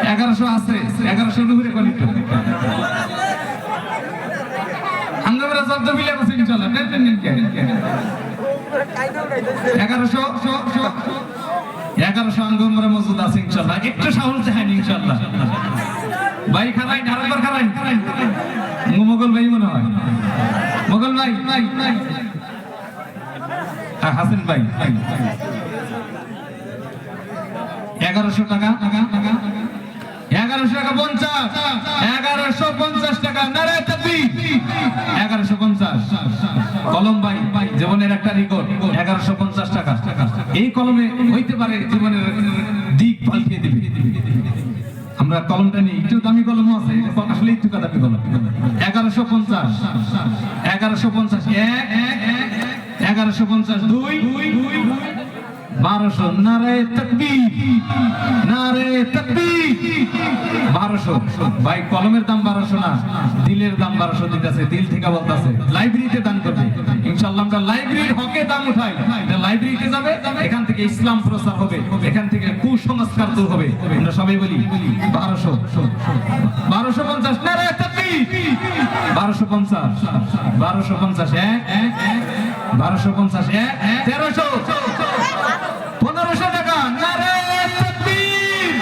1100 আছে 1100 নুরে কোন আঙ্গমরা শব্দ মিলে আছে ইনশাআল্লাহ টেনশন নিন কে 1100 আঙ্গমরা মজুদ আছে ইনশাআল্লাহ একটু সাহস দেখান ইনশাআল্লাহ ভাই খারাই আরেকবার খারাই মোগল ভাই মনে হয় মোগল ভাই হাসান ভাই 1100 টাকা 1100 টাকা 50 1150 টাকা নারায়ে তাকবীর 1150 কলম ভাই জীবনের একটা রেকর্ড 1150 টাকা এই কলমে হইতে পারে জীবনের দিক পাল্টিয়ে দিবে আমরা কলমটা নিয়ে একটু দামি কলম আছে আসলে একটু দামি কলম 1150 1150 2 1200 নারায়ে তাকবীর 1200 ভাই কলমের দাম 1200 না দিলের দাম 1200 দিতেছে দিল থেকে বলতাছে লাইব্রেরিতে দান করবে ইনশাআল্লাহ আমরা লাইব্রেরির হকে দাম উঠাই লাইব্রেরিতে যাবে এখান থেকে ইসলাম প্রচার হবে এখান থেকে কুসংস্কার দূর হবে আমরা সবাই বলি 1250 নারায়ে তাকবীর 1250 1300 টাকা নারায়ে তাকবীর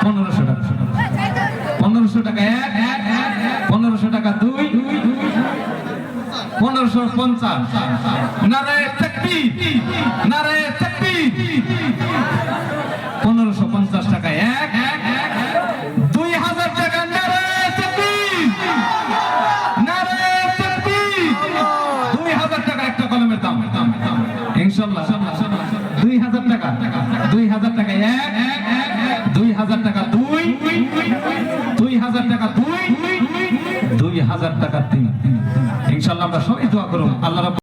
1500 টাকা 1500 টাকা 2 1550 নারায়ে তাকবীর 1550 টাকা 2000 টাকা নারায়ে তাকবীর 2000 টাকা একটা কলমের দাম ইনশাআল্লাহ 2000 টাকা 1 2000 টাকা 2 2000 টাকা 2000 টাকা 3 ইনশাআল্লাহ আমরা সবাই দোয়া করব আল্লাহ